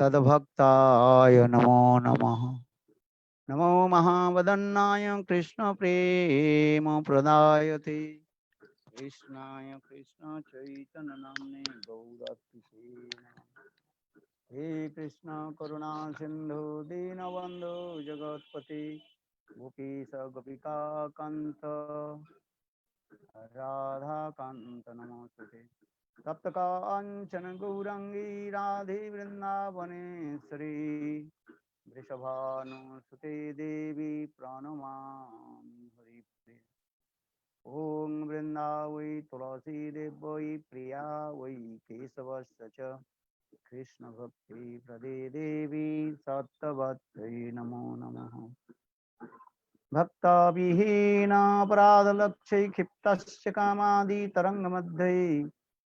तद्भक्ताय नमो नमः। नमो महावदन्नाय कृष्ण प्रेम प्रदायते कृष्णाय कृष्ण चैतन्य नाम्ने गौरतिसे हे कृष्ण करुणा सिंधु दीनबंधु जगत्पति गोपीश गोपिका कांत राधा कांत नमोस्तुते तप्त कांचन गौरंगी राधे वृंदावनेश्वरी वृषभानुसुते देवी प्रणमामि हरिप्रिये। ॐ वृन्दावै तुलसी देवै प्रिया वै केशवस्य च कृष्ण भक्ति प्रदे देवी सत्यवत्यै नमो नमः। भक्ता विहीना अपराधलक्ष्यै क्षिप्तस्य कामादि तरङ्गमध्ये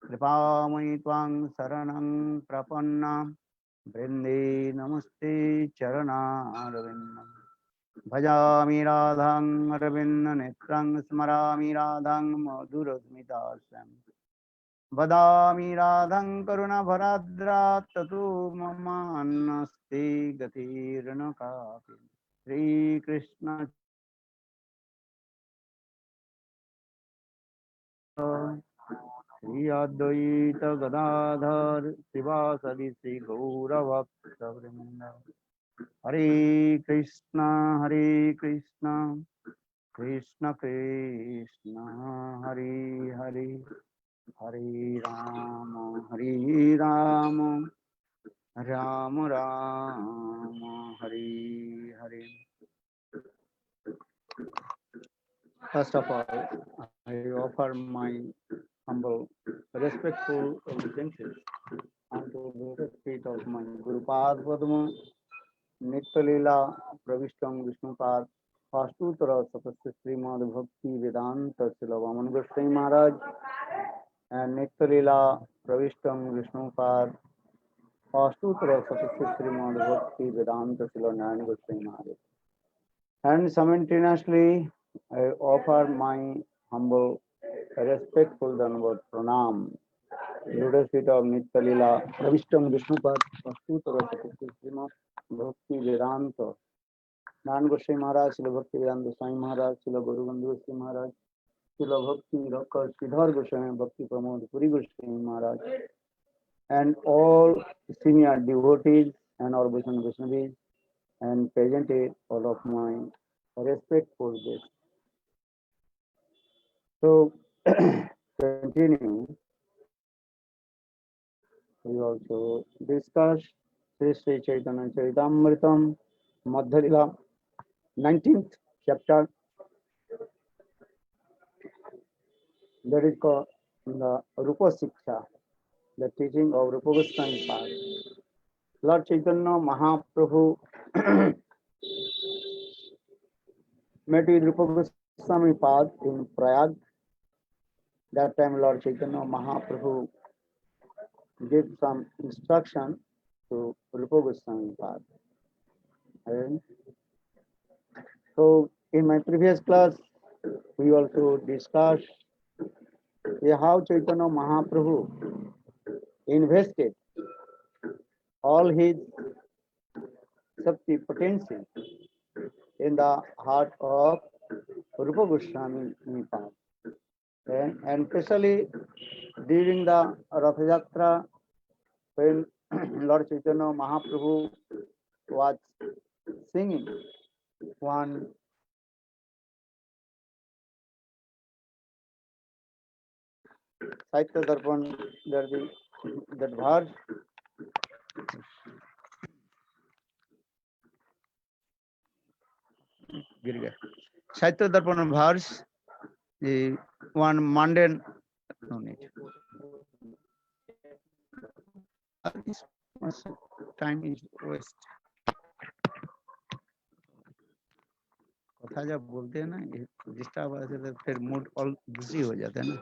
कृपामयि त्वां शरणं प्रपन्ना वृन्दे नमस्ते चरणारविन्दम्। भजामि राधां अरविन्दनेत्रं स्मरामि राधां मधुरस्मितास्यं वदामि राधां करुणभराद्रात् ततो ममान्नस्ति गतिर्न कापि। श्रीकृष्ण श्री अद्वैत गदाधर शिवासदि श्री गौरभक्तवृंद। हरे Krishna Krishna Krishna Hare Hare Hare Ram Ram Ram Hare Hare. First of all, I offer my humble, respectful obeisances unto the feet of my Gurupad Padma, Nitya-lila Pravishtam Vishnupad, Pastutra Sapasya Srimad Bhakti Vedanta Srila Vaman Goswami Maharaj, and Nitya-lila Pravishtam Vishnupad, Pastutra Sapasya Srimad Bhakti Vedanta Srila Narayana Goswami Maharaj. And simultaneously, I offer my humble, respectful Dandavat Pranam, Lotus feet of Nitya-lila Pravishtam Vishnupad, Pastutra Sapasya Srimad Bhakti Vedanta Narayana Goswami Maharaj, Srila Bhakti Vedanta Swami Maharaj, Srila Guru Bandhu Goswami Maharaj, Srila Bhakti Rakkar Sridhar Goswami, Bhakti Pramod Puri Goswami Maharaj, and all senior devotees and all Vaishnava Vaishnavis, and present all of my respectful guests. So, continue, we also discuss Sri Sri Chaitanya Charitamritam, Madhya Lila, 19th chapter, that is called the Rupa Siksha, the teaching of Rupa Goswami Pad. Lord Chaitanya Mahaprabhu met with Rupa Goswami Pad in Prayag. That time Lord Chaitanya Mahaprabhu gave some instruction to Rupa Goswami Pad. And so in my previous class, we also discussed how Chaitanya Mahaprabhu invested all his Shakti potency in the heart of Rupa Goswami Pad. And especially during the Rath Yatra, when Lord Chaitanya Mahaprabhu was singing one Saitya Darpan, that verse, Saitya Darpan verse, the one mundane, no need. Time is waste. कथा जब बोलते हैं ना, disturb हो जाता है, फिर mood all busy हो जाता है ना.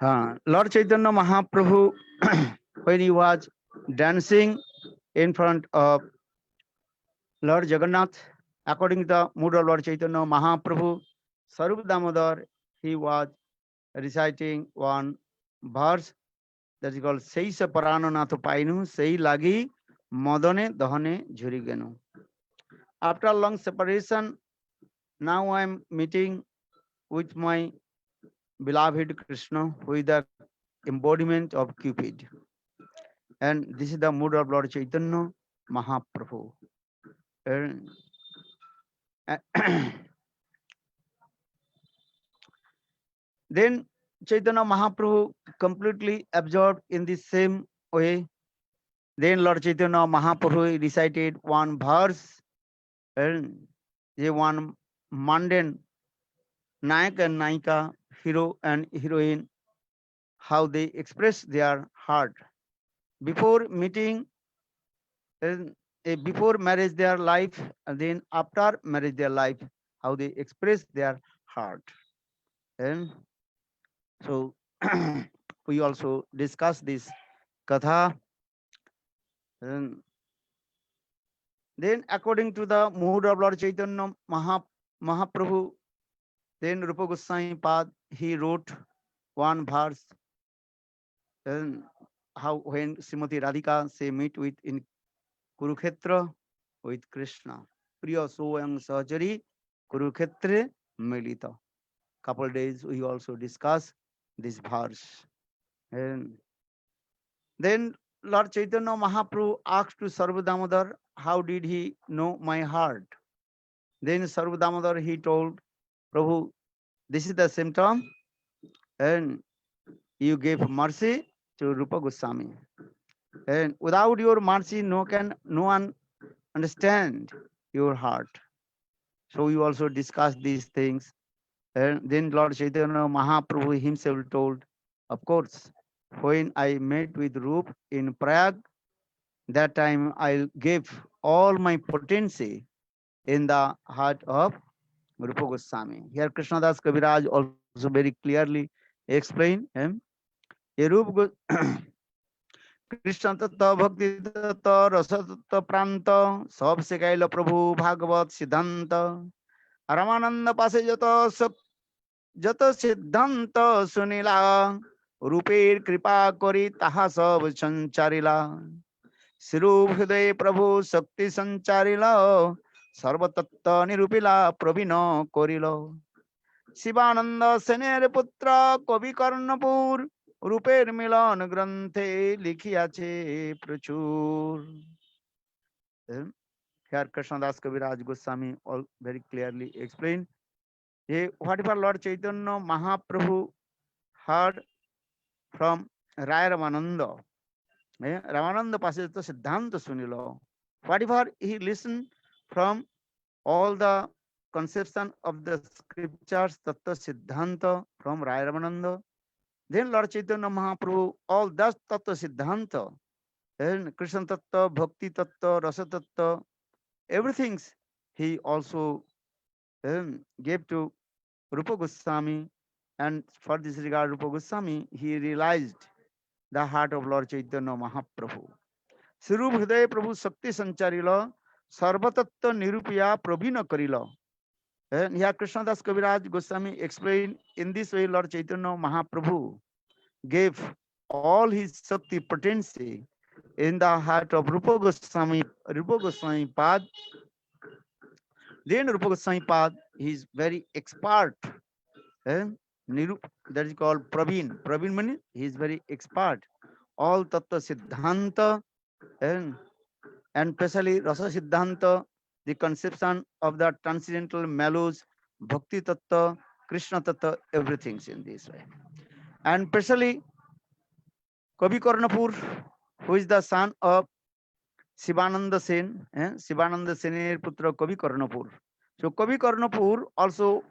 हाँ, Lord Chaitanya Mahaprabhu, when he was dancing in front of Lord Jagannath, according to the mood of Lord Chaitanya Mahaprabhu, Sarup Damodar, he was reciting one verse that is called Seisa Parano Nato Painu, Sei Lagi Modone Dahane Jurigenu. After a long separation, now I am meeting with my beloved Krishna, who is the embodiment of Cupid. And this is the mood of Lord Chaitanya Mahaprabhu. And then Chaitanya Mahaprabhu completely absorbed in the same way. Then Lord Chaitanya Mahaprabhu recited one verse, and the one mundane Nayak and Naika, hero and heroine, how they express their heart. Before meeting, before marriage their life, and then after marriage their life, how they express their heart. And so we also discuss this katha. And then according to the mood of Lord Chaitanya Mahaprabhu, then Rupa Goswami Pad, he wrote one verse, and how when Srimati Radhika say meet with in Kurukshetra with Krishna. Priya Soyang Sahajari Kurukshetre Milita. Couple days we also discuss this verse. And then Lord Chaitanya Mahaprabhu asked to Sarvadamodar, how did he know my heart? Then Sarvadamodar he told, Prabhu, this is the symptom, and you gave mercy to Rupa Goswami. And without your mercy, no one understand your heart. So we also discussed these things. And then Lord Chaitanya Mahaprabhu himself told, of course, when I met with Rup in Prayag, that time I gave all my potency in the heart of Rupa Goswami. Here Krishnadas Kaviraj also very clearly explain him. A Rupa Krishna Tattva Bhakti Tattva Rasa Tattva Pranta Sab Sekaila Prabhu Bhagavat Siddhanta Ramananda Pase যত সিদ্ধান্ত শুনিলা রূপের কৃপা করি তাহা সব সঞ্চারিলা শ্রীরূপ হৃদয়ে প্রভু শক্তি সঞ্চারিল সর্বতত্ত্ব নিরূপিলা প্রবীণ করিল শিবানন্দ সেনের পুত্র কবি কর্ণপুর রূপের মিলন গ্রন্থে লিখিয়াছে প্রচুর. Here Krishnadas Kaviraj Goswami all very clearly explained whatever Lord Chaitanya Mahaprabhu heard from Raya Ramananda, Ramananda passage the Siddhanta Sunilo. Whatever he listened from all the conception of the scriptures, Tattva Siddhanta from Raya Ramananda, then Lord Chaitanya Mahaprabhu, all that Tattva Siddhanta, and Krishna Tattva, Bhakti Tattva, Rasa Tattva, everything he also gave to Rupa Goswami, and for this regard, Rupa Goswami, he realized the heart of Lord Chaitanya Mahaprabhu. Sirup Hriday Prabhu Shakti Sancharila, Sarvatattva Nirupiya Prabhina Karila. And here Krishnadas Kaviraj Goswami explained in this way Lord Chaitanya Mahaprabhu gave all his Shakti potency in the heart of Rupa Goswami Pad. Then Rupa Goswami Pad, he is very expert. That is called Praveen. Praveen means he is very expert. All Tattva Siddhanta and especially Rasa Siddhanta, the conception of the transcendental mellows, Bhakti Tattva, Krishna Tattva, everything in this way. And especially Kavi Karnapur, who is the son of Shivananda Sen, Shivananda Senir Putra Kavi Karnapur. So Kavi Karnapur also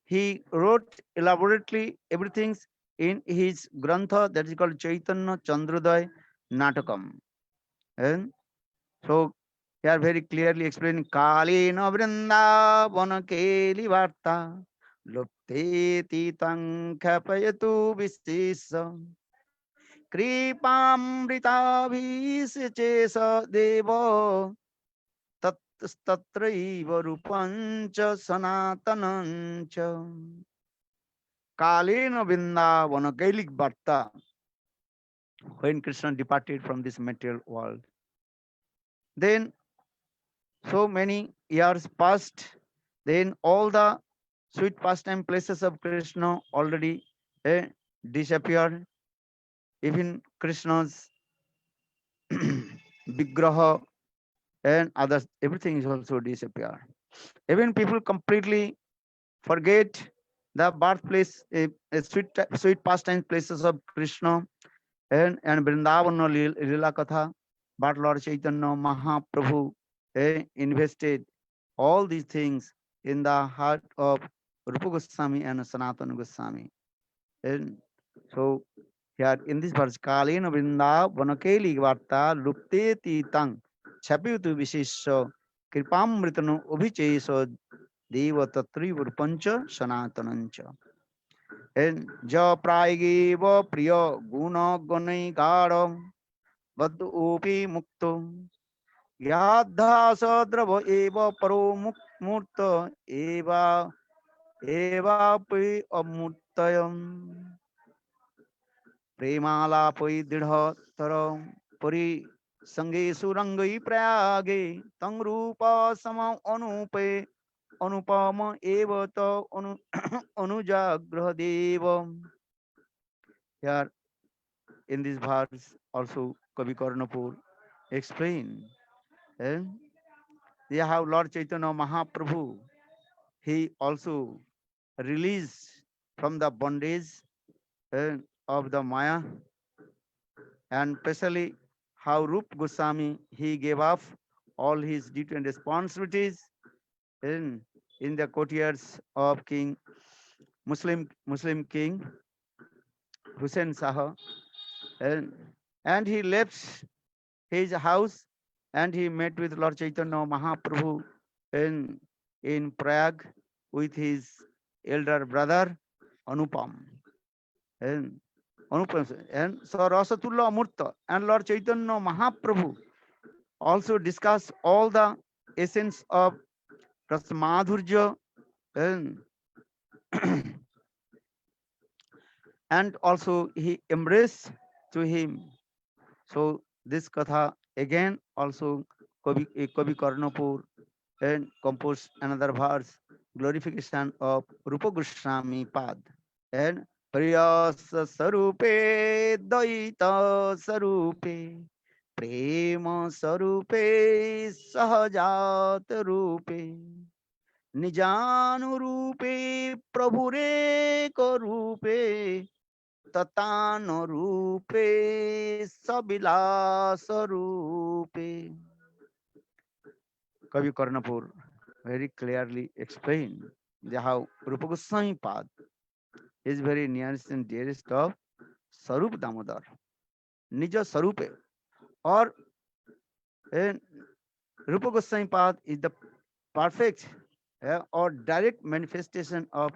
he wrote elaborately everything in his grantha that is called Chaitanya Chandrodaya Natakam. And so they are very clearly explaining Kalina Vrindavana Keli Varta Lupteti Tankapayatu Visisa Kripamrita Visechesa Deva Tatraiva Rupancha Sanatanancha Kalena Vrindavana Kailik Bhatta. when Krishna departed from this material world. Then so many years passed. Then all the sweet pastime places of Krishna already disappeared. Even Krishna's Vigraha and others, everything is also disappeared. Even people completely forget the birthplace, sweet pastime places of Krishna and Vrindavana Lila Katha. But Lord Chaitanya Mahaprabhu invested all these things in the heart of Rupa Goswami and Sanatana Goswami. And so here in this verse, Kalena Vrindavana Varta Lupte Titang Chapitu Vishisha Kripam Mritano Ubicheso Deva Tatri Urpancha Sanatanancha. And Ja Praigiva Priya Guna Gunai Garo Vad Upi Mukto Yadha Sadrava Eva Paro Murta Eva Pi Amurtayam Premala Pi Didha Taram Puri Sange Surangai Prage Tang Rupa Sama Anupe Anupama Eva Ta Anujagraha Deva. Here in this verse also Kavi Karnapur explain. eh, They have Lord Chaitanya Mahaprabhu. He also released from the bondage of the Maya, and especially how Rup Goswami he gave up all his duty and responsibilities in, in the courtiers of King Muslim King Hussain Shah, and he left his house and he met with Lord Chaitanya Mahaprabhu in Prague with his elder brother Anupam. And and so Rasatullah Amurta and Lord Chaitanya Mahaprabhu also discuss all the essence of Rasmadhurja and, and also he embraced to him. So this katha again also Kavi Karnapur and composed another verse, glorification of Rupa Goswami Pad. And Priyas Sarupe Daita Sarupe Prema Sarupe Sahajat Rupe Nijanu Rupe Prabhure Karupe Tatano Rupe Sabilasa Rupe. Kavi Karnapur very clearly explained how Rupa Goswami Pad is very nearest and dearest of Sarup Damodar, Nija Sarupe, or uh, Rupa Goswami Pad is the perfect or direct manifestation of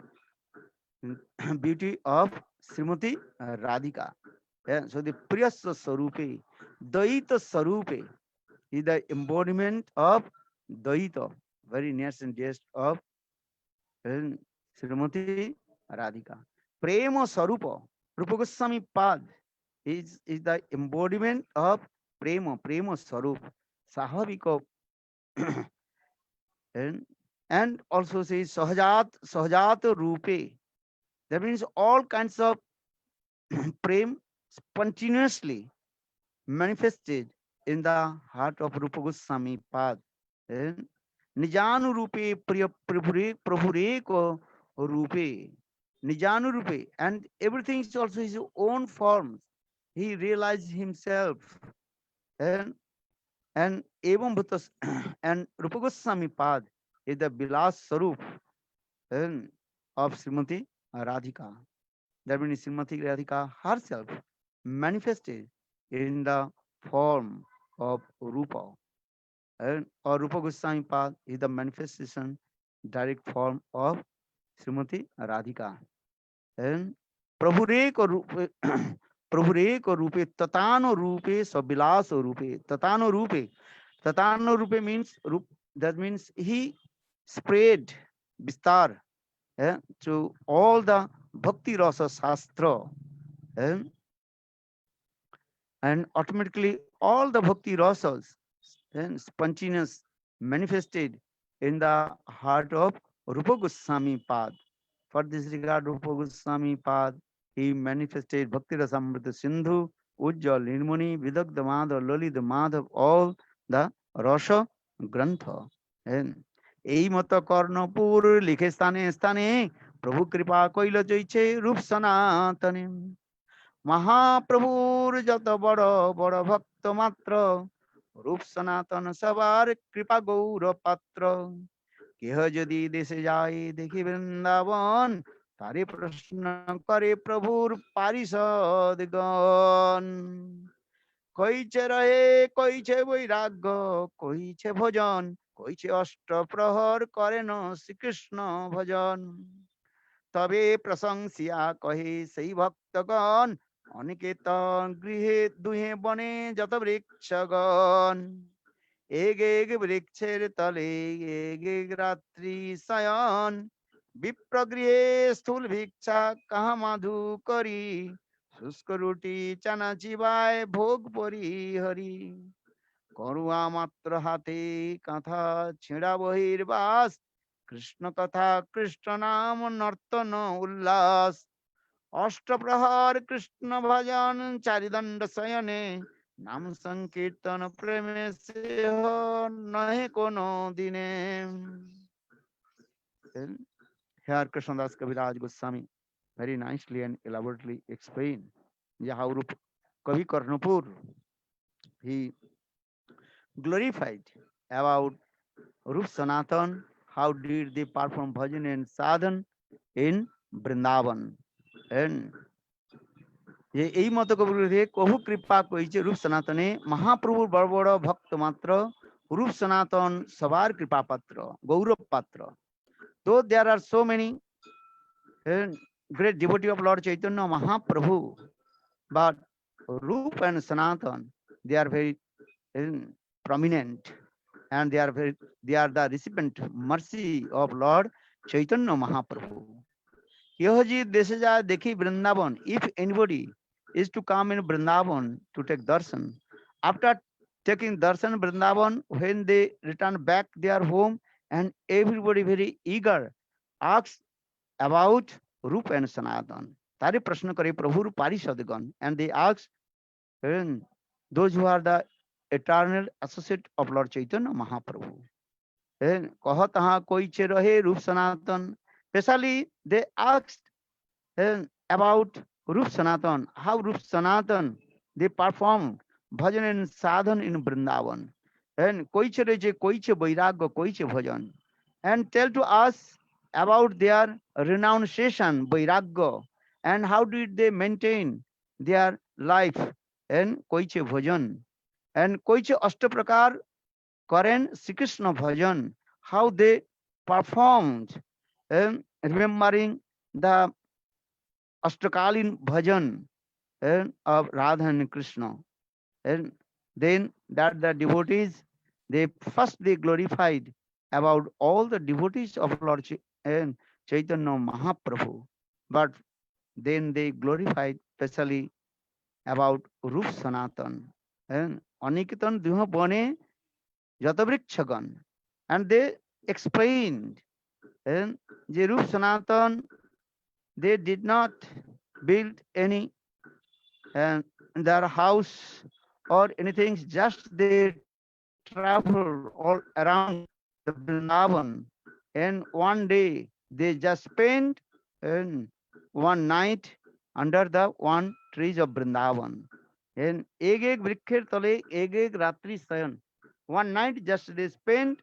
beauty of Srimati Radhika. So the Priyasa Sarupe, Daita Sarupe is the embodiment of Daita, very nearest and dearest of Srimati Radhika. Prema Sarupa, Rupa Goswami Pad is the embodiment of Prema Sarup, Sahavika, and also says Sahajat Rupe. That means all kinds of prem spontaneously manifested in the heart of Rupa Goswami Pad. Nijanu Rupe Prabhure ko Rupe. Nijanu Rupe. And everything is also his own forms. He realized himself. And Evam Bhutas and Rupa Goswami Pad is the Bilas Sarup of Srimati Radhika. That means Srimati Radhika herself manifested in the form of Rupa. And or Rupa Goswami Pad is the manifestation, direct form of Srimati Radhika. And Prabhure ko Rupe Prabhure ko Rupe Tatano Rupe Sabilaso Rupe Tatano Rupe. Tatano Rupe means that means he spread Bistar to all the Bhakti Rasa Shastra. and automatically all the bhakti rasas and spontaneous manifested in the heart of Rupa Goswami Pad. For this regard, Rupa Goswami Pad, he manifested Bhakti Rasamrita Sindhu, Ujjal Nirmuni, Vidagdha Madhav, Lalita Madhav, all the Rasa Grantha. And এই মত কর্ণপুর লিখে স্থানে স্থানে প্রভু কৃপা কইল জইছে রূপ সনাতনে মহাপ্রভুর যত বড় বড় ভক্ত মাত্র রূপ সনাতন সবার কৃপা গৌর পাত্র কেহ যদি দেশে যায় দেখি বৃন্দাবন তারে প্রশ্ন করে প্রভুর পারিষদগণ কইছে রহে কইছে বৈরাগ্য কইছে ভোজন কইছে অষ্টপ্রহর করেন শ্রীকৃষ্ণ ভজন তবে প্রশংসিয়া কহে সেই ভক্তগণ অনিকেত গৃহে দুহে বনে যত বৃক্ষগণ এগ এগ বৃক্ষের তলে এগ এগ রাত্রি শয়ন বিপ্রগৃহে স্থূল ভিক্ষা কাহা মাধু করি শুষ্ক রুটি চানা চিবায় ভোগ পরি হরি করুয়া মাত্র হাতে কাঁথা ছেঁড়া বহির্বাস কৃষ্ণ কথা কৃষ্ণ নাম নর্তন উল্লাস অষ্টপ্রহর কৃষ্ণ ভজন চারিদণ্ড শয়নে নাম সংকীর্তন প্রেমে সেহ নহে কোনো দিনে Here Krishnadas Kaviraj Goswami very nicely and elaborately explain how Kavi Karnapur he glorified about Rup Sanatan, how did they perform bhajan and sadhan in Vrindavan. And যে এই মত কবিগুরুদেব কহু কৃপা কইছে রূপ সনাতনে মহাপ্রভুর বড় বড় ভক্ত মাত্র রূপ সনাতন সবার কৃপা পাত্র গৌরব পাত্র তো there are so many great devotee of Lord Chaitanya Mahaprabhu, but Rup and Sanatan they are very prominent, and they are the recipient mercy of Lord Chaitanya Mahaprabhu. Yohaji Desaja Dekhi Vrindavan, if anybody is to come in Vrindavan to take darshan, after taking darshan Vrindavan, when they return back their home, and everybody very eager asks about Rup and Sanatan. Tare prashna kare Prabhur Parishadgan, and they ask those who are the eternal associate of Lord Chaitanya Mahaprabhu. कह तहा कोई छे रहे रूप सनातन. Especially they asked about Rup Sanatan, how Rup Sanatan they performed bhajan and sadhan in Vrindavan. And koi che reje, koi che vairagya, koi che bhajan. And tell to us about their renunciation, vairagya, and how did they maintain their life, and koi che bhajan. And koi che ashtaprakar Karen Sri Krishna bhajan, how they performed, remembering the Ashtakalin bhajan of Radha and Krishna. And then that the devotees, they first they glorified about all the devotees of Lord Chaitanya Mahaprabhu, but then they glorified specially about Rup Sanatan. And Anikitan Duha Bone Jatavrikchagan. And they explained the Rup Sanatan, they did not build any their house or anything, just they travel all around the Vrindavan. And one day they just spent one night under the one trees of Vrindavan. And ek ek vriksher tale ek ek ratri sayan. One night just they spent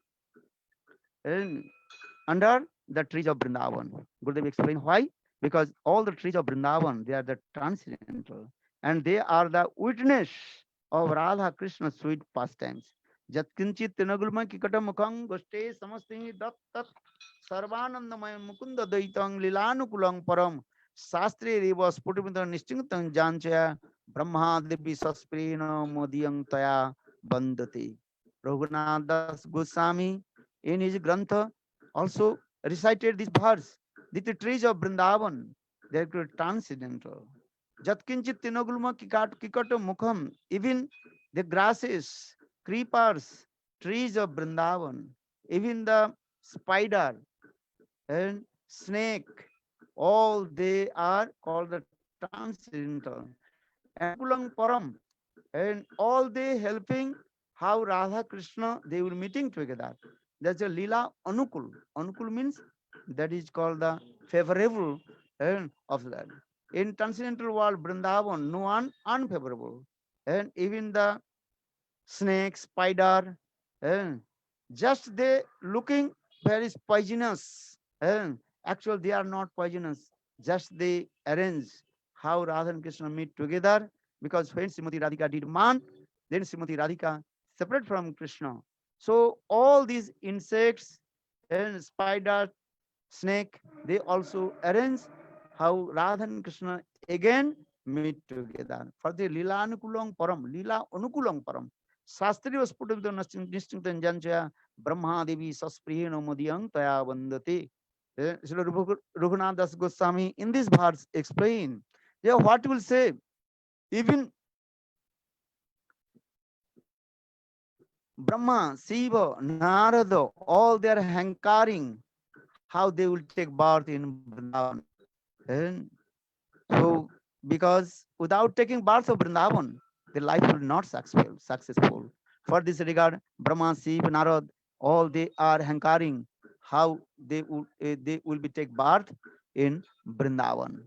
under the trees of Vrindavan. Gurudev explain why? Because all the trees of Vrindavan, they are the transcendental, and they are the witness of Radha Krishna sweet pastimes. Jatkinchit tinagulma kikata mukhang goste samaste dat tat sarvanandamay mukunda daitang lilanukulang param sastre reva sputimita nishtingtang janchaya brahma devi sasprena modiyang taya bandate. Raghunath Das Goswami in his Grantha also recited this verse. The trees of Vrindavan, they are transcendental. Jatkinchit tinogulma kikato mukham. Even the grasses, creepers, trees of Vrindavan, even the spider and snake, all they are called the transcendental. And Anukulam Param, and all they helping how Radha Krishna they will meeting together. That's a Lila Anukul. Anukul means that is called the favorable of that. In transcendental world, Vrindavan, no one unfavorable. And even the snake, spider, and just they looking very poisonous. And actually they are not poisonous. Just they arrange how Radha and Krishna meet together, because when Srimati Radhika did man, then Srimati Radhika separate from Krishna. So all these insects and spider, snake, they also arrange how Radha and Krishna again meet together. For the Lila Anukulang Param, Lila Anukulang Param. Shastri was put into Nistintan Janjaya, Brahma Devi Saspriheno Modiyang Taya Vandati. Srila Raghunath Das Goswami in this verse explain, yeah, what will say, even Brahma, Shiva, Narada, all they are hankering how they will take birth in Vrindavan. And so, because without taking birth of Vrindavan, the life will not successful. For this regard, Brahma, Shiva, Narad, all they are hankering how they will be take birth in Vrindavan.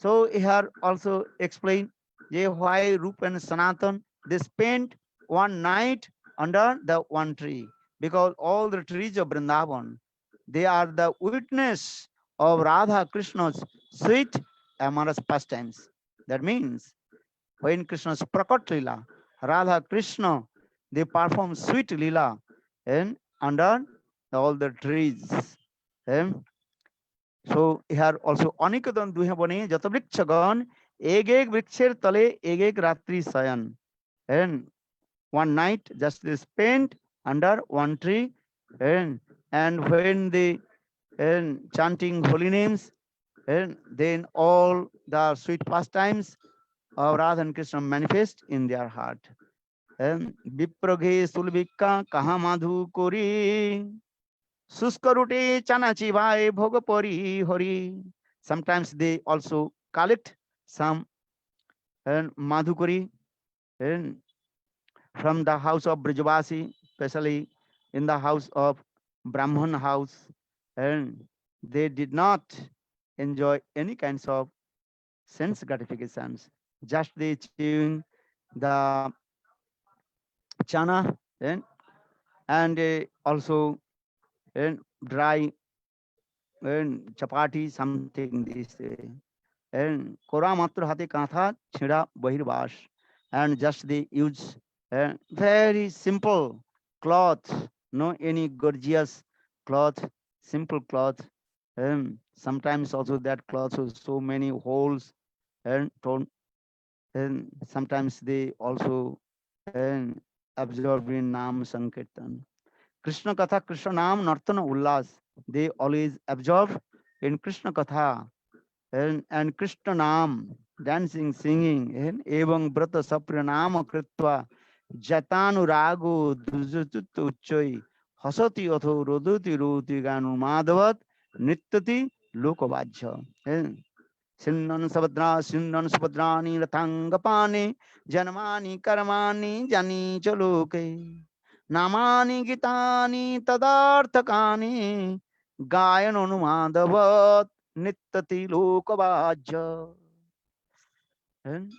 So here also explain why Rup and Sanatan they spent one night under the one tree, because all the trees of Vrindavan they are the witness of Radha Krishna's sweet amorous pastimes. That means when Krishna's Prakat Lila, Radha Krishna they perform sweet Lila and under all the trees. And so here also Anikadan Duhabane Jatavrikchagan Egeg Vriksher Tale Egeg Ratri Sayan. And one night just they spent under one tree, and when they chanting holy names, and then all the sweet pastimes of Radha and Krishna manifest in their heart. And Vipraghe Sulvika Kaha Madhu Kori Suskarute Chanachi Vai Bhogapori Hori. Sometimes they also collect some madhukari and from the house of Brijavasi, especially in the house of Brahman house, and they did not enjoy any kinds of sense gratifications. Just they chewing the chana and also dry and chapati, something this way. And Kora Matra Hate Katha Chira Bahirbash. And just they use very simple cloth, no any gorgeous cloth, simple cloth. And sometimes also that cloth has so many holes and torn. And sometimes they also absorb in Nam Sankirtan. Krishna Katha, Krishna Nam, Nartana Ullas. They always absorb in Krishna Katha and Krishna Nam, dancing, singing, and Evang Brata Sapranama Kritva, Jatanu Ragu, Dujutut Uchoi, Hasati Otho, Roduti Ruti Ganu Madhavat, Nittati Lokavajha. Sindan Sabadrani Ratangapani, Janmani Karamani, Jani Chaloke, Namani Gitani Tadartakani, Gayan Madhavat. Nittati Lokavaja. And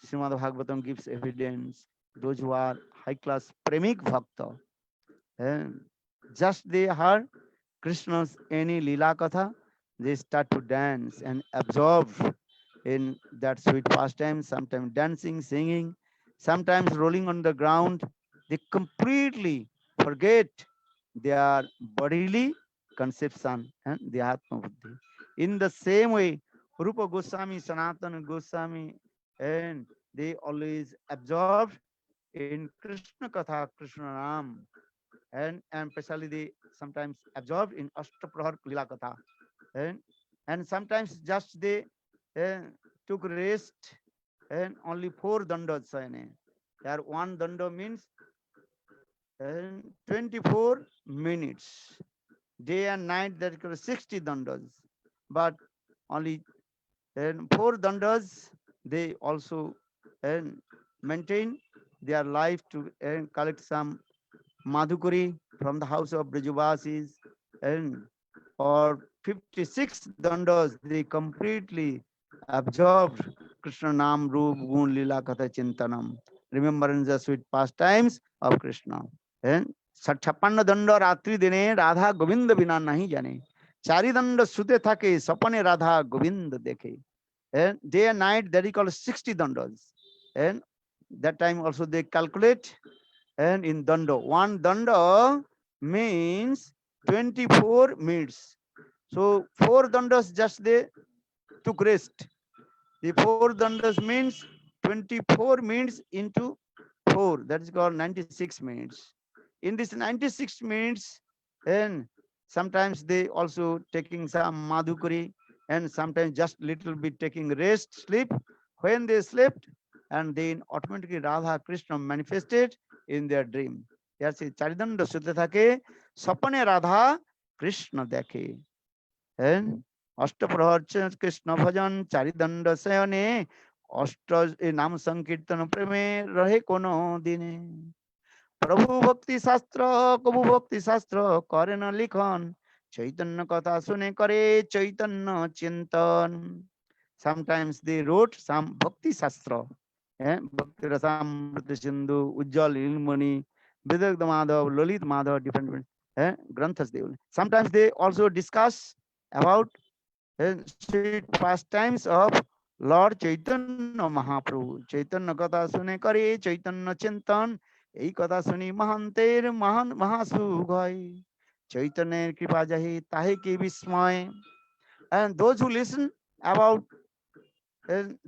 Srimad Bhagavatam gives evidence. Those who are high class premik bhakta, and just they heard Krishna's any lila katha, they start to dance and absorb in that sweet pastime, sometimes dancing, singing, sometimes rolling on the ground. They completely forget their bodily conception and the Atma Buddhi. In the same way, Rupa Goswami, Sanatana Goswami, and they always absorb in Krishna Katha, Krishna Ram, and especially they sometimes absorbed in Ashtaprahar Lila Katha, and, and sometimes just they uh, took rest and only 4 dandas sayane. Here one danda means and 24 minutes. Day and night there are 60 dandas. But only and 4 dandas they also and maintain their life to and collect some madhukuri from the house of Brajavasis, and or 56 dandas they completely absorbed Krishna Nam Roop Gun Lila Katha Chintanam, remembering the sweet pastimes of Krishna. And 56 दंड रात्रि दिने राधा गोविंद बिना नहीं जाने, चारि दंड सुते थके सपने राधा गोविंद देखे. And day and night that is called 60 dandas. And that time also they calculate and in danda. One danda means 24 minutes. So 4 dandas just they took rest. The 4 dandas means 24 minutes into 4. That is called 96 minutes. In this 96 minutes, and sometimes they also taking some madhukari, and sometimes just little bit taking rest, sleep. When they slept, and then automatically Radha Krishna manifested in their dream. Yes, Charidanda Sutta thake, sapane Radha Krishna dekhe. And अष्टप्रहर Krishna भजन चारिदंड शयने अष्ट नाम संकीर्तन प्रेमे रहे कोनो दिने प्रभु भक्ति शास्त्र कबु भक्ति शास्त्र करे न लिखन चैतन्य कथा सुने करे चैतन्य चिंतन. Sometimes they wrote some bhakti shastra, bhakti rasamrita sindhu, ujjal ilmani, vidagdha madhav, lalit madhav, different granthas they will. Sometimes they also discuss about sweet pastimes of Lord Chaitanya Mahaprabhu. Chaitanya Katha Sune Kare Chaitanya Chintan. এই কথা শুনি মহান্তের মহান মহাসুখ হয়, চৈতন্যের কৃপা যাহি তাহে কি বিস্ময়. And those who listen about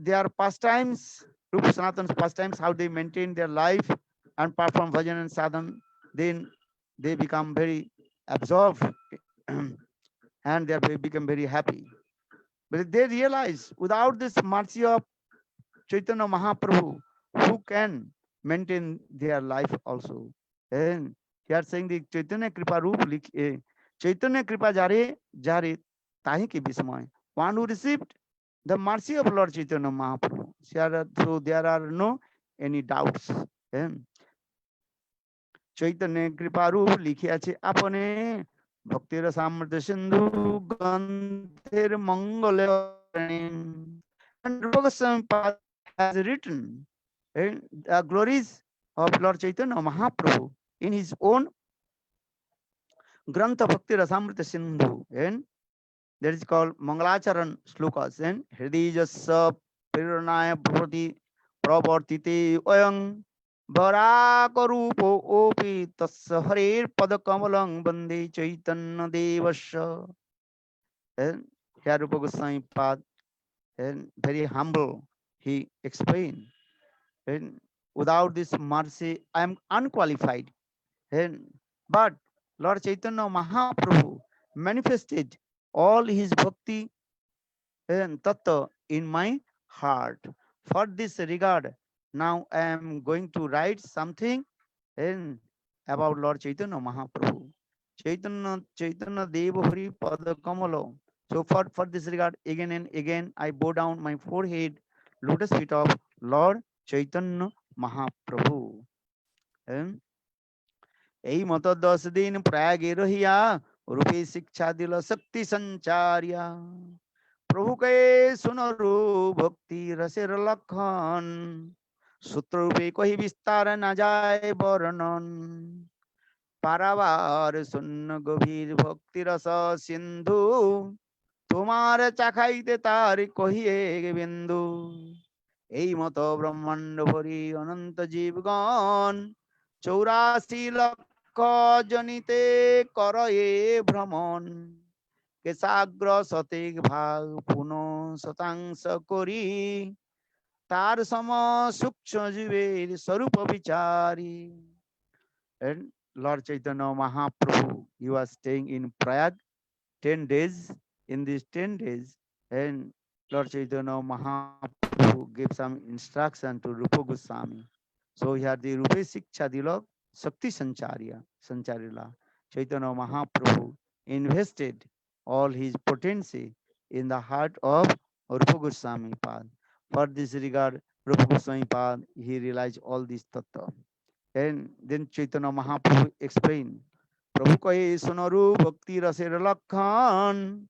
their pastimes, Rupa Sanatan's pastimes, how they maintain their life and perform bhajan and sadhan, then they become very absorbed and they become very happy. But they realize without this mercy of Chaitanya Mahaprabhu, who can maintain their life also? And he are saying the Chaitanya Kripa Roop, Chaitanya Kripa Jare Jare Tahi Ki Bismay. One who received the mercy of Lord Chaitanya Mahaprabhu. So there are no any doubts. And Chaitanya Kripa Roop likhiache apane Bhakti Rasamrita Sindhu Gandhir Mangala. And Rupa Goswami has written the glories of Lord Chaitanya Mahaprabhu in his own Grantha Bhakti Rasamrita Sindhu, and that is called Mangalacharan Slokas. And Hridijasa Piranaya Bhavati Pravartite Oyang Varakarupo Opi Tasya Harer Padakamalang Bande Chaitanya Devasya. And here Rupa Goswami Pad, and very humble, he explained. And without this mercy, I am unqualified. And but Lord Chaitanya Mahaprabhu manifested all his bhakti and tattva in my heart. For this regard, now I am going to write something and about Lord Chaitanya Mahaprabhu. Chaitanya Deva Hari Pada Kamalo. So for this regard, again and again, I bow down my forehead, lotus feet of Lord Chaitanya Mahaprabhu. And এই মতো 10 দিন প্রয়াগে রহিয়া রূপে শিক্ষা দিল শক্তি সঞ্চারিয়া প্রভুকে শুনরু ভক্তি রসের লক্ষণ সূত্ররূপে কহি বিস্তার না যায় বর্ণন পারাবার শূন্য গভীর ভক্তি রস সিন্ধু তোমার চাখাইতে তার কহিয়ে বিন্দু এই মতো ব্রহ্মাণ্ড ভরি অনন্ত জীবগণ 84 লক্ষ জনিতে করয়ে ভ্রমণ কেশাগ্র শতিক ভাগ পুনঃ শতাংশ করি তার সম সূক্ষ্ম জীবের স্বরূপ বিচারি. And Lord Chaitanya Mahaprabhu, he was staying in Prayag 10 days. In these 10 days, and Lord Chaitanya Mahaprabhu gave some instruction to Rupa Goswami. So here the Rupe Siksha Dilok Shakti Sancharila. Chaitanya Mahaprabhu invested all his potency in the heart of Rupa Goswami Pad. For this regard, Rupa Goswami Pad, he realized all these tattva. And then Chaitanya Mahaprabhu explained, प्रभु कहे सुनरु भक्ति रसेर लक्षण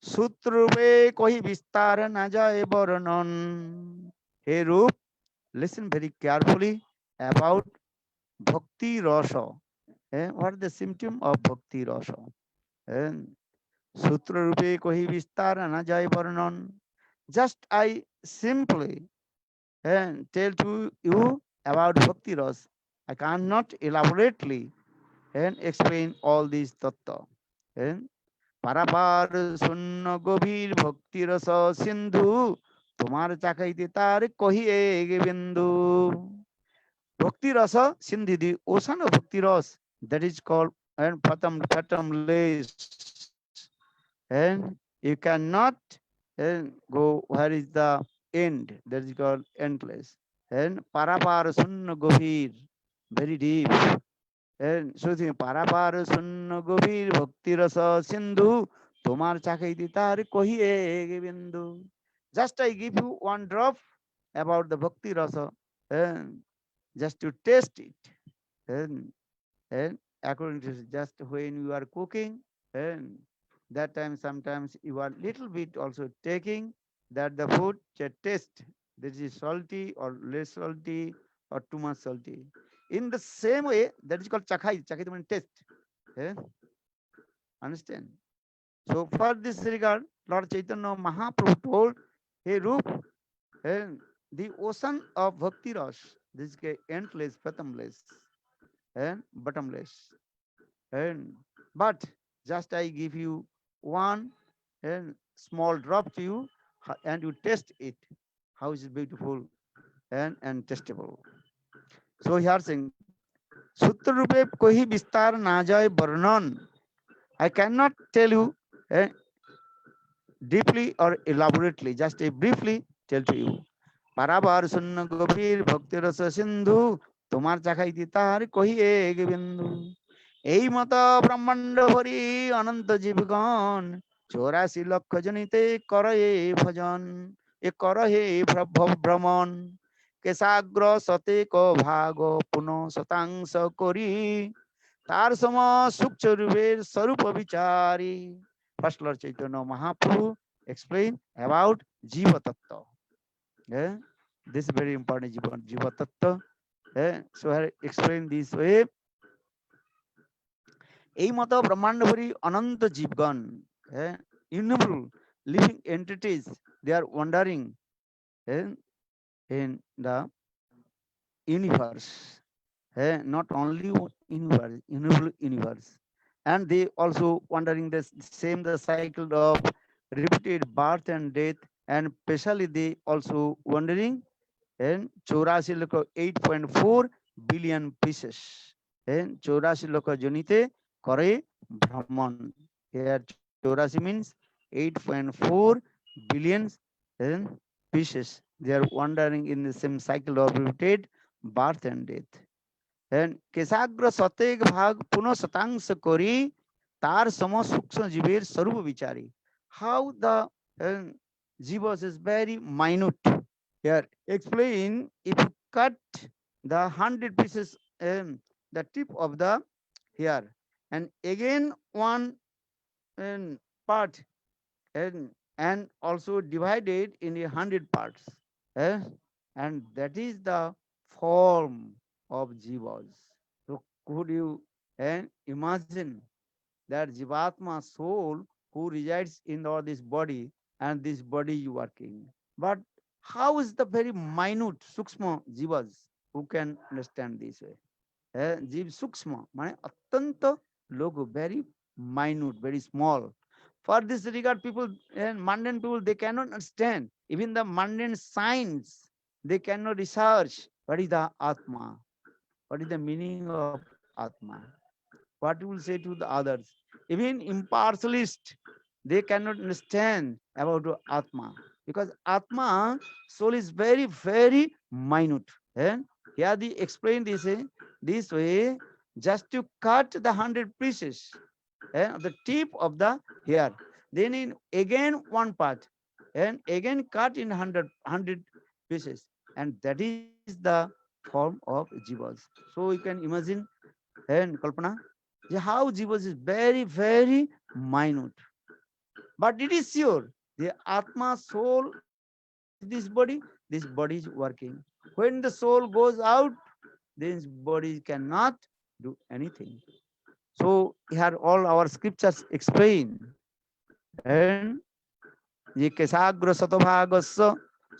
सूत्र रूपे कोई विस्तार न जाए वर्णन. Hey Rup, listen very carefully about bhakti rasa. What is the symptom of bhakti rasa? Sutra रूपे कोई विस्तार न जाए वर्णन. Just I simply tell to you about bhakti rasa. I cannot elaborately and explain all these tattva. And পারাপার শূন্য গভীর ভক্তি রস সিন্ধু তোমার চাকাইতে তার কহিয়ে গে বিন্দু. Bhakti rasa sindhi, the ocean of bhakti ras, that is called and fathomless, and you cannot go where is the end, that is called endless. And parapar sunna govir, very deep. শুধু পারাপার শূন্য গভীর ভক্তি রস সিন্ধু তোমার চাকাইতে তার কহিয়ে গে বিন্দু. Just I give you one drop about the bhakti rasa, and just to taste it. And according to just when you are cooking, and that time sometimes you are little bit also taking that the food taste, this is salty or less salty or too much salty. In the same way, that is called chakhai. Chakhai means taste. Eh? Understand? So for this regard, Lord Chaitanya Mahaprabhu told, hey Rup, the ocean of bhakti ras, this is endless, fathomless, and bottomless. And but just I give you one small drop to you, and you taste it. How is it beautiful and testable. So here saying, Sutra Rupe Kohi Vistar Najay Barnan. I cannot tell you deeply or elaborately, just a briefly tell to you. Parabar Sunna Gopir Bhakti Rasa Sindhu, Tomar Chakaiti Tar Kohi Ege Bindu. এই মত ব্রহ্মাণ্ড ভরি অনন্ত জীবগণ 84 লক্ষ জনিতে করয়ে ভজন এ করহে ভ্রমণ কেশাগ্র শতেক ভাগ পুনঃ শতাংশ করি তার সম সূক্ষ্মরূপের স্বরূপ বিচারি. First Lord Chaitanya Mahaprabhu explain about Jiva Tattva. This is very important, Jiva Tattva. So I explain this way. এই মতো ব্রহ্মাণ্ড ভরি অনন্ত জীবগণ, innumerable living entities, they are wandering in the universe, not only universe, innumerable universe, and they also wandering the same the cycle of repeated birth and death, and especially they also wandering in 84 billion pieces, 84 লক্ষ জনিতে করে ভ্রমণ. Here 84 means 8.4 billion pieces. They are wandering in the same cycle of repeated birth and death. And কেশাগ্র শতেক ভাগ পুনঃ শতাংশ করি তার সম সূক্ষ্ম জীবের স্বরূপ বিচারি. How the jivas is very minute. Here explain, if you cut the 100 pieces, the tip of the hair, and again one part, and also divided in 100 parts, and that is the form of jivas. So could you imagine that jivatma soul who resides in all this body, and this body you working, but how is the very minute sukshma jivas, who can understand this way? Jiv sukshma মানে অত্যন্ত লঘু, very minute, very small. For this regard, people and mundane people, they cannot understand. Even the mundane science, they cannot research what is the atma, what is the meaning of atma, what you will say to the others. Even impartialists, they cannot understand about atma. because Atma, soul is very, very minute. And here they explain this way, just to cut the 100 pieces, the tip of the hair. Then in again one part, and again cut in 100 pieces. And that is the form of jivas. So you can imagine and Kalpana, how jivas is very, very minute. But it is sure the Atma soul inside this body is working. When the soul goes out, this body cannot do anything. So here all our scriptures explain. And ये केशाग्र शतभागस्य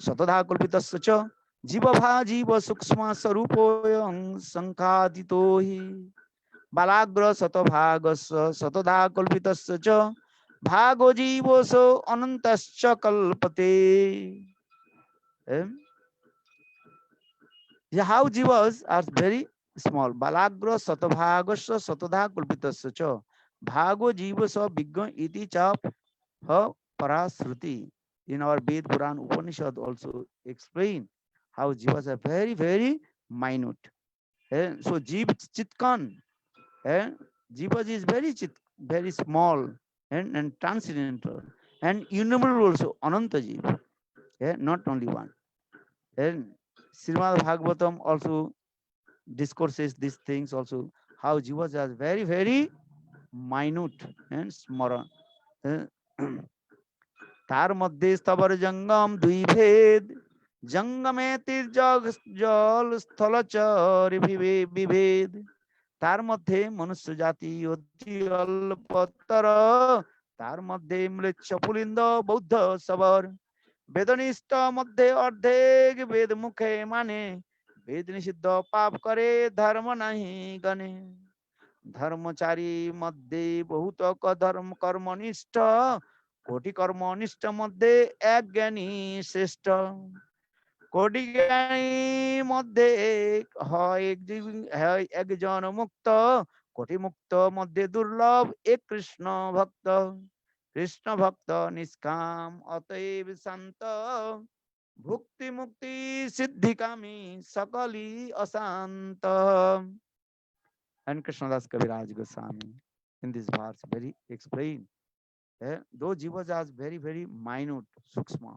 शतधा कल्पितस्य च जीवभा जीव सूक्ष्म स्वरूपोऽयं संखादितो हि बालाग्र शतभागस्य शतधा कल्पितस्य च भागो जीवोऽसो अनन्तश्च कल्पते. Um, how jivas are very small. Balagra satabhagasya satadha kulpitasya cha bhago jivasa vigga iti cha ha parasruti. In our Ved Puran Upanishad also explain how jivas are very, very minute. So jiv chitkan, eh, jivas is very very small and transcendental and innumerable also ananta jiv, not only one. And Srimad Bhagavatam also discourses these things also, how jivas are very, very minute and small. eh, তার মধ্যে স্থবর জঙ্গম দুই ভেদ জঙ্গমে তীর্যক জল স্থলচর বিভেদ তার মধ্যে মনুষ্য জাতি অতি অল্পতর তার মধ্যে ম্লেচ্ছ পুলিন্দ বৌদ্ধ সবর বেদনিষ্ঠ মধ্যে অর্ধেক বেদ মুখে মানে বেদ নিষিদ্ধ পাপ করে ধর্ম নাহি গণে ধর্মচারী মধ্যে বহুতক ধর্ম কর্মনিষ্ঠ কোটি কর্মনিষ্ঠ মধ্যে এক জ্ঞানী শ্রেষ্ঠ কোটি জ্ঞানী মধ্যে হয় একজন মুক্ত কোটি মুক্ত মধ্যে দুর্লভ এক কৃষ্ণ ভক্ত কৃষ্ণ ভক্ত নিষ্কাম অতএব শান্ত ভুক্তি মুক্তি সিদ্ধিকামী সকলি অশান্ত. And Krishnadas Kaviraj Goswami in this verse very explain. Those jivas are very, very minute, sukshma.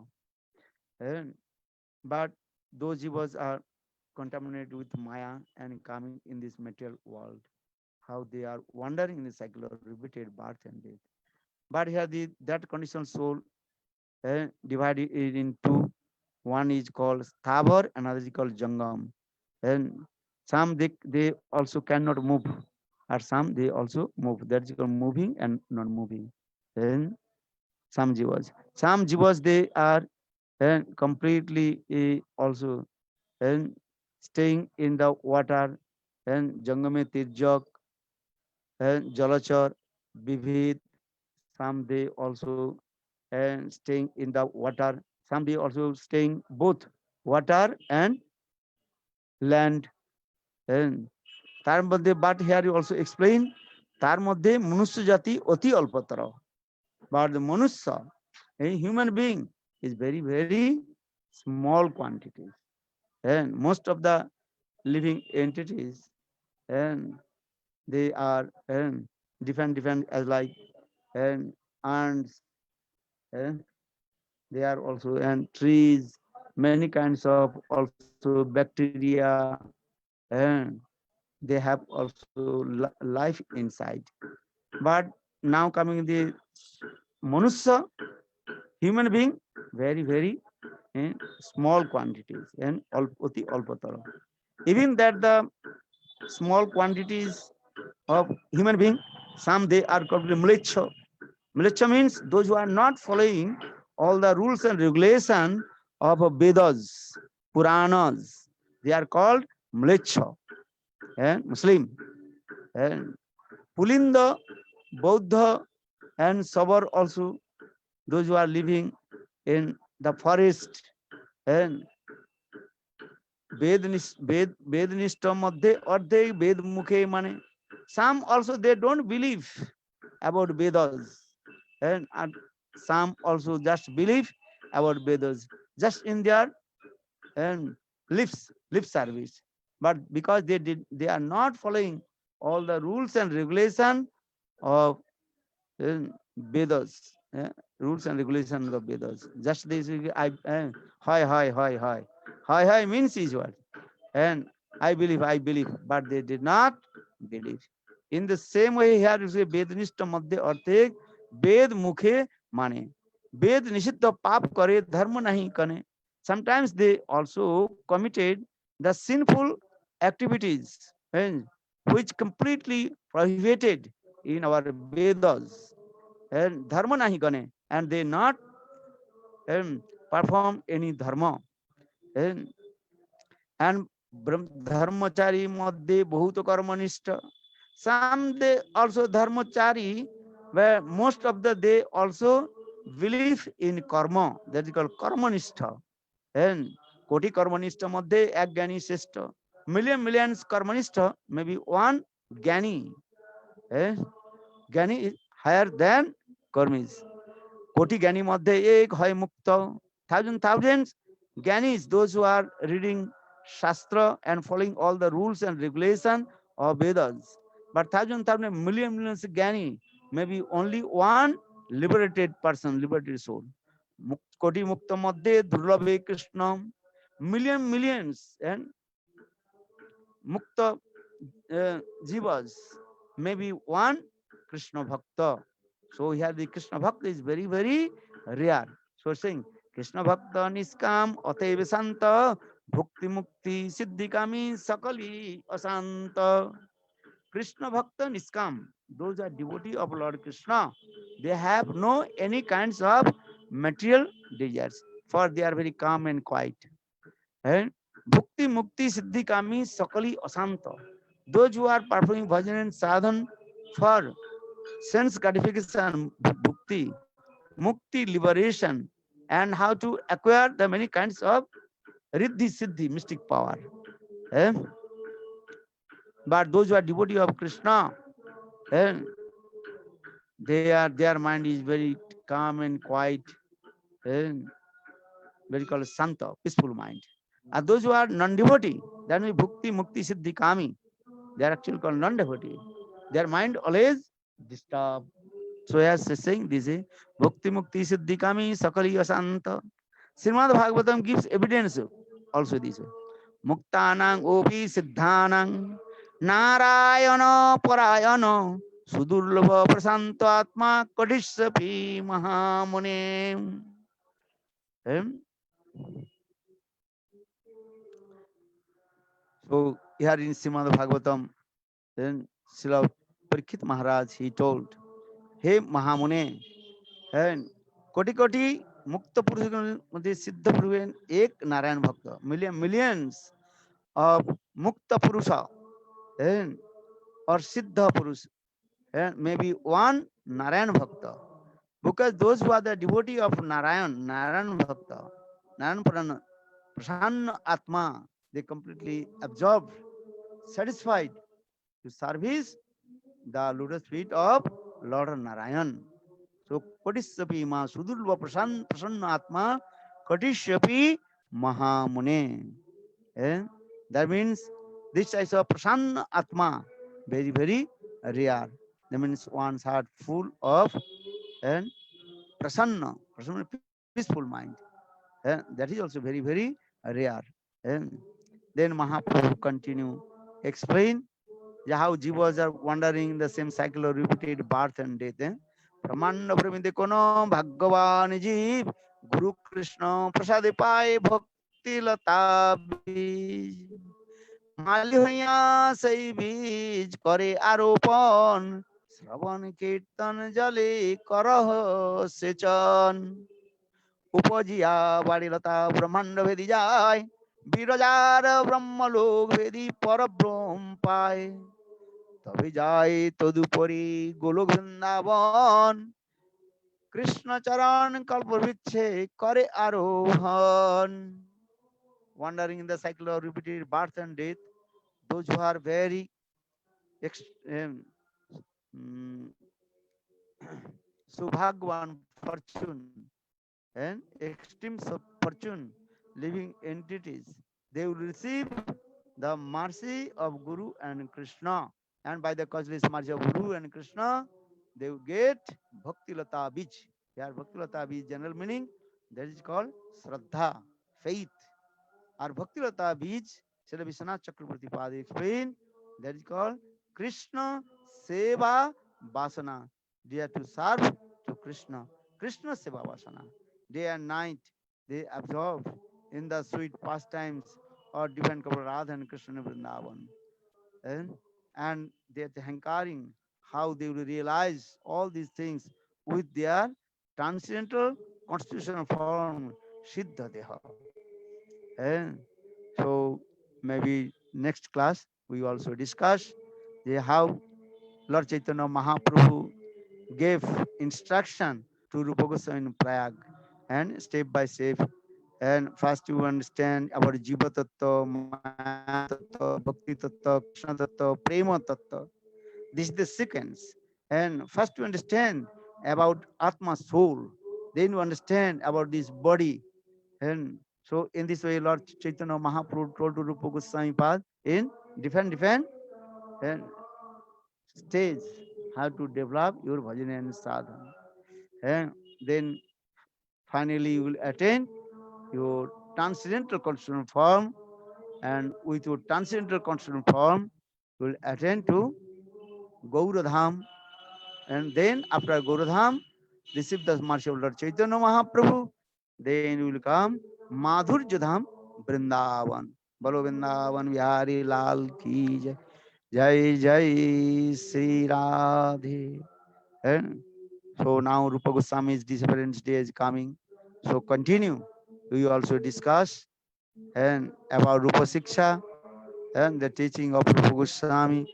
And but those jivas are contaminated with Maya and coming in this material world. How they are wandering in the cycle of repeated birth and death. But here that conditioned soul divided it into one is called Sthavar, another is called Jangam. And some they also cannot move, or some they also move. That is called moving and non-moving. And some jivas they are completely also and staying in the water and Jangame Tirjak and Jalachar Vivid. Some they also and staying in the water. Some they also staying both water and land. And তার মধ্যে but here you also explain তার মধ্যে মনুষ্য জাতি অতি অল্পতর. But the manusya, a human being, is very, very small quantities. And most of the living entities, and they are different as like and ants, and they are also and trees, many kinds of also bacteria, and they have also life inside. But now coming the manusya, human being, very, very small quantities and oti alpatara. Even that the small quantities of human being, some they are called mlecha. Mlecha means those who are not following all the rules and regulation of Vedas, Puranas. They are called mlecha and Muslim. And Pulinda, Buddha, and Sabar also, those who are living in the forest and Vednishta madhe ardhe Ved mukhe mane. Some also they don't believe about Vedas, and some also just believe about Vedas just in their lip service. But because they are not following all the rules and regulation of Vedas, rules and regulations of Vedas. Just this, hi means is what, and I believe, but they did not believe. In the same way, here you say Vednishta madhya arthe Ved mukhe mane. Ved nishidha pap kare dharma nahi kane. Sometimes they also committed the sinful activities and which completely prohibited in our Vedas and dharma nahi kane, and they not perform any dharma and dharmachari madhye bahut karmanishta. Some they also dharmachari, where most of the they also believe in karma, that is called karmanishta. And koti karmanishta madhye ek gyani shrestha. Millions karmanishta, maybe one gyani. eh? Gyani is higher than karmis. Koti Gyani Madhye Ek Hoy Mukta. Thousands Gyanis, those who are reading Shastra and following all the rules and regulations of Vedas. But millions Gyani, maybe only one liberated person, liberated soul. Koti Mukta Madhye Durlabhe Krishna. Millions and Mukta Jivas, maybe one Krishna Bhakta. So here the Krishna Bhakta is very rare. So saying Krishna Bhakta Niskam Ateva Santa Bhukti Mukti Siddhikami Sakali Asanta. Krishna Bhakta Niskam, those are devotee of Lord Krishna. They have no any kinds of material desires, for they are very calm and quiet. And Bhukti Mukti Siddhi Kami Sakali Asanta. Those who are performing bhajan and sadhan for sense gratification, bhukti, mukti, liberation, and how to acquire the many kinds of riddhi, siddhi, mystic power. Eh? But those who are devotee of Krishna, eh, their mind is very calm and quiet, eh, very called santa, peaceful mind. And those who are non-devotee, that means bhukti, mukti, siddhi, kami, they are actually called non-devotee. Their mind always disturbed. So as saying this is Bhakti Mukti Siddhikami Sakali Asanta. Srimad Bhagavatam gives evidence also this way. Muktanang Opi Siddhanang Narayana Parayana Sudurlabha Prasanta Atma Kadishapi Mahamune. So here in Srimad Bhagavatam, then Srila Parikshit Maharaj, he told, Hey Mahamune, and कोटि कोटि मुक्त पुरुष मध्ये सिद्ध पुरुष एक नारायण भक्त millions of mukta purusha and or siddha purush and maybe one narayan bhakta, because those who are the devotee of narayan bhakta, narayan prasanna atma, they completely absorbed, satisfied to service the lotus feet of Lord Narayan. So Kadisyapi ma sudurva prasanna atma Kadisyapi mahamune. Eh? That means this type of prasanna atma, very rare. That means one's heart full of and prasanna, peaceful mind. That is also very rare. And then Mahaprabhu continue explain how jivas are wandering in the same cycle of repeated birth and death. Pramanda Pramide Kono Bhagavan Jeev Guru Krishna Prasade Pai Bhakti Lata Bij Mali Hoya Sai Bij Kore Aropan Shravan Kirtan Jale Karaha Sechan Upajiya Varilata Brahmanda Vedi Jai Virajar Brahmalok Vedi Parabrahm Pai তবে যায় তদুপরি গোলক বৃন্দাবন কৃষ্ণ চরণ কল্পবৃক্ষে করে আরোহণ. Wandering in the cycle of repeated birth and death, those who are very subhagwan fortune, and extreme fortune living entities. They will receive the mercy of Guru and Krishna. And by the causeless mercy of Guru and Krishna, they will get Bhakti Lata Bij. Here, Bhakti Lata Bij general meaning, that is called Shraddha, faith. Or Bhakti Lata Bij, Srila Vishwanath Chakravarti Pada explained, that is called Krishna Seva Vasana. They are to serve to Krishna. Krishna Seva Vasana. Day and night they absorb in the sweet pastimes or divine Kapil Radha and Krishna Vrindavan. And, and they are hankering how they will realize all these things with their transcendental constitutional form, Siddha Deha. And so maybe next class we also discuss how Lord Chaitanya Mahaprabhu gave instruction to Rupa Goswami in Prayag, and step by step. And first you understand about Jiva Tattva, Maya Tattva, Bhakti Tattva, Krishna Tattva, Prema Tattva. This is the sequence. And first you understand about Atma soul, then you understand about this body. And so in this way, Lord Chaitanya Mahaprabhu told to Rupa Goswami Pad in different and stage how to develop your bhajan and sadhana. And then finally you will attain your transcendental constitutional form, and with your transcendental constitutional form, you will attain to Gauradham. And then after Gauradham, receive the mercy of Lord Chaitanya Mahaprabhu, then you will come Madhurya Dham Vrindavan. Balo Vrindavan Vihari Lal ki jai. Jai Jai Sri Radhe. And so now Rupa Goswami's disappearance day is coming. So continue. We also discuss and about Rupa Siksha and the teaching of Rupa Goswami.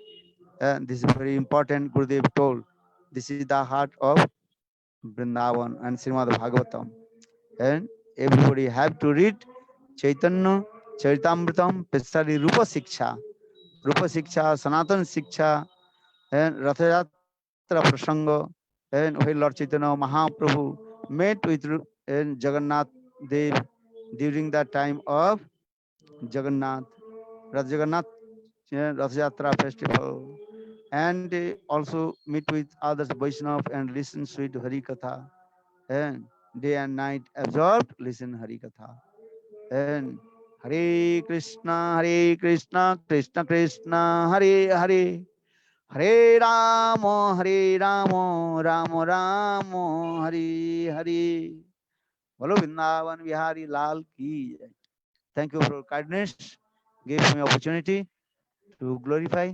And this is very important. Gurudev told, this is the heart of Vrindavan and Srimad Bhagavatam. And everybody have to read Chaitanya Charitamritam, especially Rupa Siksha. Rupa Siksha, Sanatan Siksha, and Rathayatra Prasanga, and when Lord Chaitanya Mahaprabhu met with and Jagannath Dev during the time of Jagannath, Jagannath Rathayatra festival, and also meet with others Vaishnav and listen sweet Hari Katha, and day and night absorbed listen Hari Katha. And Hare Krishna, Krishna Krishna, Hare Hare. Hare Rama, Rama Rama, Hare Hare. Bolo Vrindavan Vihari Lal ki jai. Thank you for kindness. Give me opportunity to glorify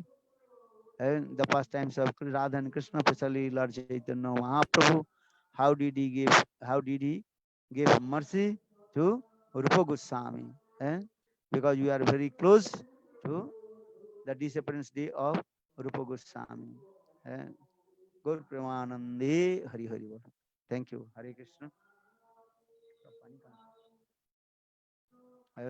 and the pastimes of Radha and Krishna, especially Lord Chaitanya Mahaprabhu. How did he give mercy to Rupa Goswami? And because we are very close to the disappearance day of Rupa Goswami. And Gaur Premanande Hari Hari Bol. Thank you. Hare Krishna.